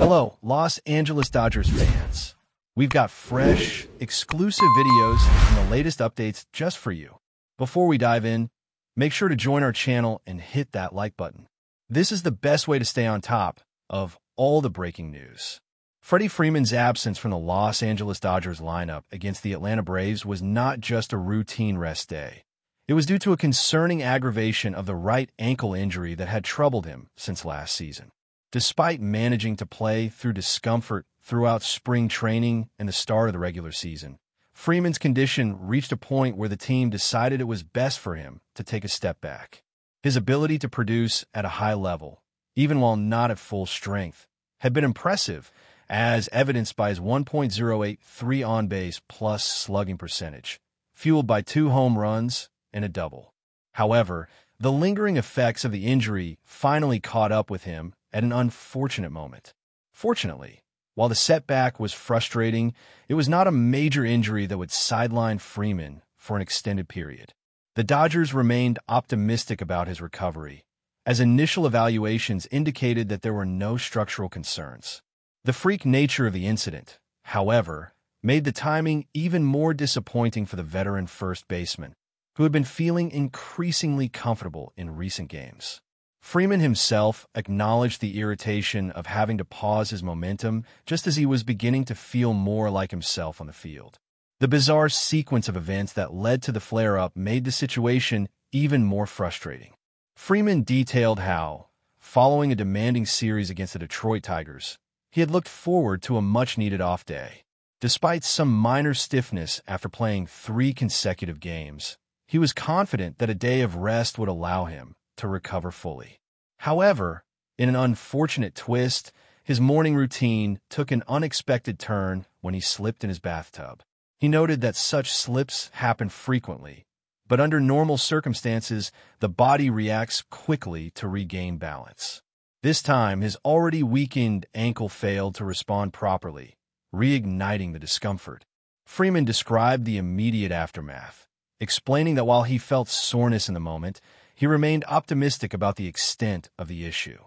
Hello, Los Angeles Dodgers fans. We've got fresh, exclusive videos and the latest updates just for you. Before we dive in, make sure to join our channel and hit that like button. This is the best way to stay on top of all the breaking news. Freddie Freeman's absence from the Los Angeles Dodgers lineup against the Atlanta Braves was not just a routine rest day. It was due to a concerning aggravation of the right ankle injury that had troubled him since last season. Despite managing to play through discomfort throughout spring training and the start of the regular season, Freeman's condition reached a point where the team decided it was best for him to take a step back. His ability to produce at a high level, even while not at full strength, had been impressive, as evidenced by his 1.083 on-base plus slugging percentage, fueled by 2 home runs and a double. However, the lingering effects of the injury finally caught up with him at an unfortunate moment. Fortunately, while the setback was frustrating, it was not a major injury that would sideline Freeman for an extended period. The Dodgers remained optimistic about his recovery, as initial evaluations indicated that there were no structural concerns. The freak nature of the incident, however, made the timing even more disappointing for the veteran first baseman, who had been feeling increasingly comfortable in recent games. Freeman himself acknowledged the irritation of having to pause his momentum just as he was beginning to feel more like himself on the field. The bizarre sequence of events that led to the flare-up made the situation even more frustrating. Freeman detailed how, following a demanding series against the Detroit Tigers, he had looked forward to a much-needed off day. Despite some minor stiffness after playing 3 consecutive games, he was confident that a day of rest would allow him to recover fully. However, in an unfortunate twist, his morning routine took an unexpected turn when he slipped in his bathtub. He noted that such slips happen frequently, but under normal circumstances, the body reacts quickly to regain balance. This time, his already weakened ankle failed to respond properly, reigniting the discomfort. Freeman described the immediate aftermath, explaining that while he felt soreness in the moment, he remained optimistic about the extent of the issue.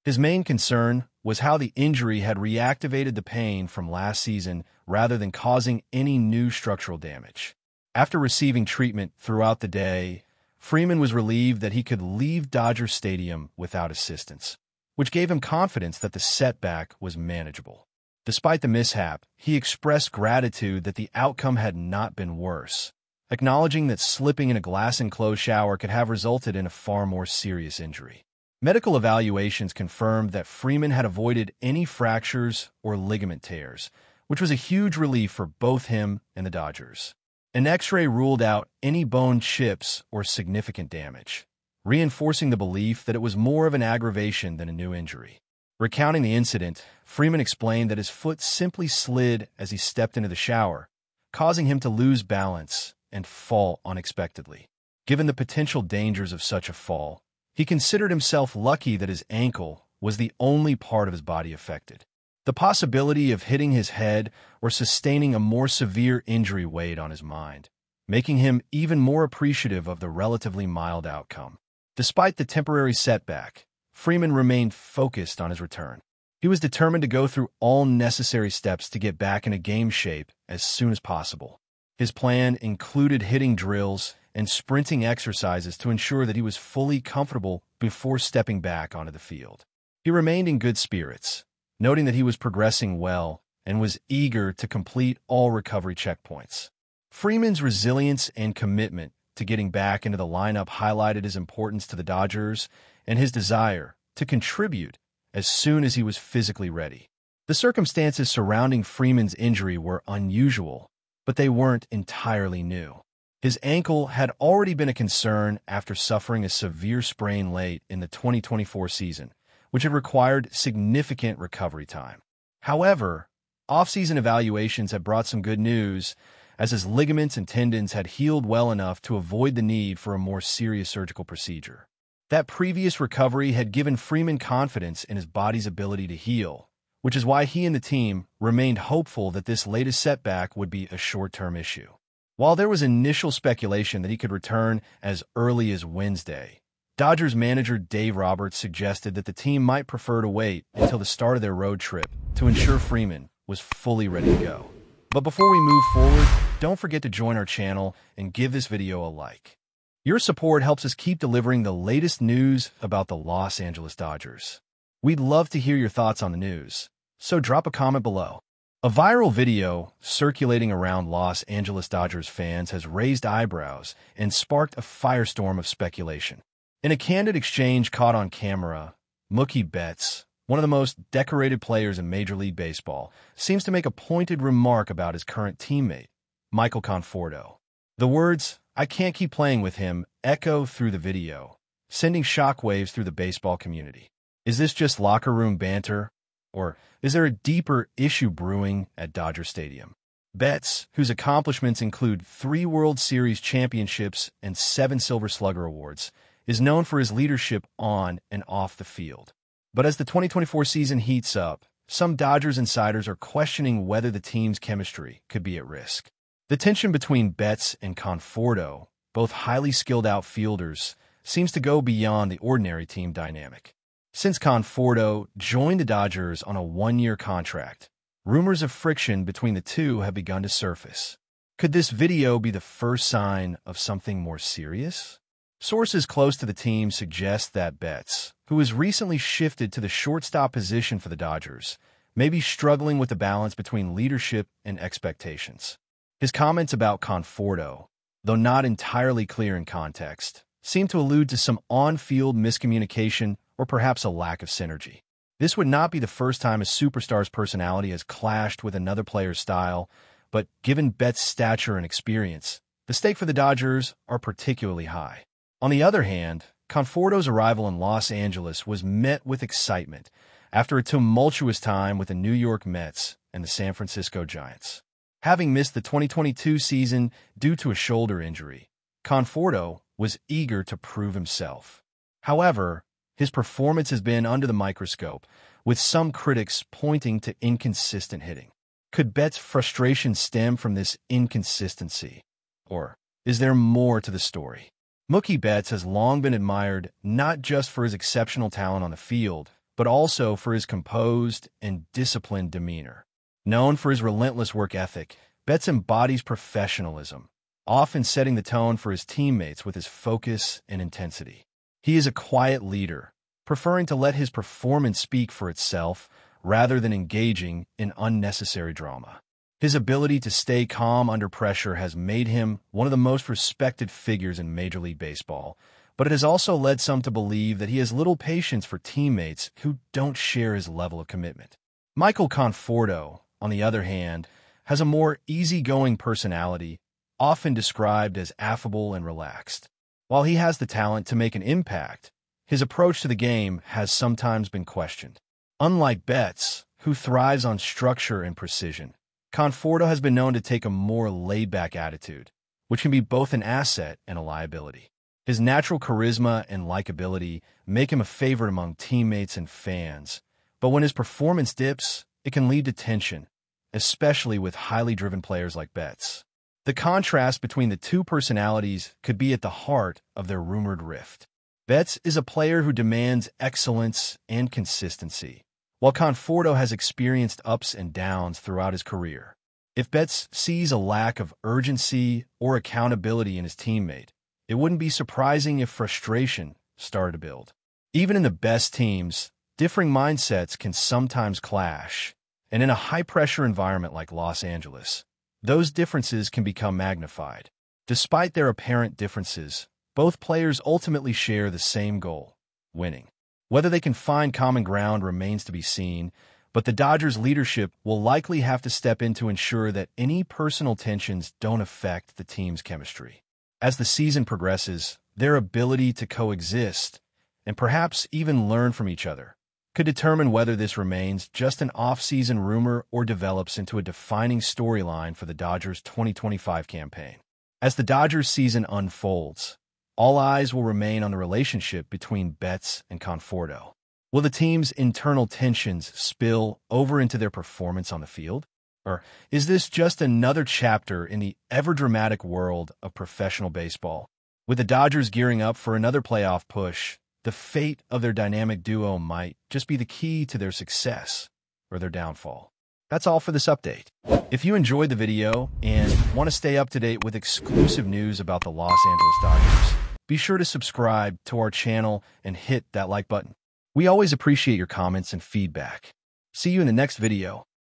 His main concern was how the injury had reactivated the pain from last season rather than causing any new structural damage. After receiving treatment throughout the day, Freeman was relieved that he could leave Dodger Stadium without assistance, which gave him confidence that the setback was manageable. Despite the mishap, he expressed gratitude that the outcome had not been worse, acknowledging that slipping in a glass-enclosed shower could have resulted in a far more serious injury. Medical evaluations confirmed that Freeman had avoided any fractures or ligament tears, which was a huge relief for both him and the Dodgers. An X-ray ruled out any bone chips or significant damage, reinforcing the belief that it was more of an aggravation than a new injury. Recounting the incident, Freeman explained that his foot simply slid as he stepped into the shower, causing him to lose balance and fall unexpectedly. Given the potential dangers of such a fall, he considered himself lucky that his ankle was the only part of his body affected. The possibility of hitting his head or sustaining a more severe injury weighed on his mind, making him even more appreciative of the relatively mild outcome. Despite the temporary setback, Freeman remained focused on his return. He was determined to go through all necessary steps to get back into game shape as soon as possible. His plan included hitting drills and sprinting exercises to ensure that he was fully comfortable before stepping back onto the field. He remained in good spirits, noting that he was progressing well and was eager to complete all recovery checkpoints. Freeman's resilience and commitment to getting back into the lineup highlighted his importance to the Dodgers and his desire to contribute as soon as he was physically ready. The circumstances surrounding Freeman's injury were unusual, but they weren't entirely new. His ankle had already been a concern after suffering a severe sprain late in the 2024 season, which had required significant recovery time. However, off-season evaluations had brought some good news, as his ligaments and tendons had healed well enough to avoid the need for a more serious surgical procedure. That previous recovery had given Freeman confidence in his body's ability to heal, which is why he and the team remained hopeful that this latest setback would be a short-term issue. While there was initial speculation that he could return as early as Wednesday, Dodgers manager Dave Roberts suggested that the team might prefer to wait until the start of their road trip to ensure Freeman was fully ready to go. But before we move forward, don't forget to join our channel and give this video a like. Your support helps us keep delivering the latest news about the Los Angeles Dodgers. We'd love to hear your thoughts on the news, so drop a comment below. A viral video circulating around Los Angeles Dodgers fans has raised eyebrows and sparked a firestorm of speculation. In a candid exchange caught on camera, Mookie Betts, one of the most decorated players in Major League Baseball, seems to make a pointed remark about his current teammate, Michael Conforto. The words, "I can't keep playing with him," echo through the video, sending shockwaves through the baseball community. Is this just locker room banter? Or is there a deeper issue brewing at Dodger Stadium? Betts, whose accomplishments include 3 World Series championships and 7 Silver Slugger awards, is known for his leadership on and off the field. But as the 2024 season heats up, some Dodgers insiders are questioning whether the team's chemistry could be at risk. The tension between Betts and Conforto, both highly skilled outfielders, seems to go beyond the ordinary team dynamic. Since Conforto joined the Dodgers on a 1-year contract, rumors of friction between the two have begun to surface. Could this video be the first sign of something more serious? Sources close to the team suggest that Betts, who has recently shifted to the shortstop position for the Dodgers, may be struggling with the balance between leadership and expectations. His comments about Conforto, though not entirely clear in context, seem to allude to some on-field miscommunication or perhaps a lack of synergy. This would not be the first time a superstar's personality has clashed with another player's style, but given Betts' stature and experience, the stakes for the Dodgers are particularly high. On the other hand, Conforto's arrival in Los Angeles was met with excitement after a tumultuous time with the New York Mets and the San Francisco Giants. Having missed the 2022 season due to a shoulder injury, Conforto was eager to prove himself. However, his performance has been under the microscope, with some critics pointing to inconsistent hitting. Could Betts' frustration stem from this inconsistency? Or is there more to the story? Mookie Betts has long been admired not just for his exceptional talent on the field, but also for his composed and disciplined demeanor. Known for his relentless work ethic, Betts embodies professionalism, often setting the tone for his teammates with his focus and intensity. He is a quiet leader, preferring to let his performance speak for itself rather than engaging in unnecessary drama. His ability to stay calm under pressure has made him one of the most respected figures in Major League Baseball, but it has also led some to believe that he has little patience for teammates who don't share his level of commitment. Michael Conforto, on the other hand, has a more easygoing personality, often described as affable and relaxed. While he has the talent to make an impact, his approach to the game has sometimes been questioned. Unlike Betts, who thrives on structure and precision, Conforto has been known to take a more laid-back attitude, which can be both an asset and a liability. His natural charisma and likability make him a favorite among teammates and fans, but when his performance dips, it can lead to tension, especially with highly driven players like Betts. The contrast between the two personalities could be at the heart of their rumored rift. Betts is a player who demands excellence and consistency, while Conforto has experienced ups and downs throughout his career. If Betts sees a lack of urgency or accountability in his teammate, it wouldn't be surprising if frustration started to build. Even in the best teams, differing mindsets can sometimes clash, and in a high-pressure environment like Los Angeles, those differences can become magnified. Despite their apparent differences, both players ultimately share the same goal: winning. Whether they can find common ground remains to be seen, but the Dodgers' leadership will likely have to step in to ensure that any personal tensions don't affect the team's chemistry. As the season progresses, their ability to coexist, and perhaps even learn from each other, could determine whether this remains just an off-season rumor or develops into a defining storyline for the Dodgers' 2025 campaign. As the Dodgers season unfolds, all eyes will remain on the relationship between Betts and Conforto. Will the team's internal tensions spill over into their performance on the field? Or is this just another chapter in the ever-dramatic world of professional baseball? With the Dodgers gearing up for another playoff push, the fate of their dynamic duo might just be the key to their success or their downfall. That's all for this update. If you enjoyed the video and want to stay up to date with exclusive news about the Los Angeles Dodgers, be sure to subscribe to our channel and hit that like button. We always appreciate your comments and feedback. See you in the next video.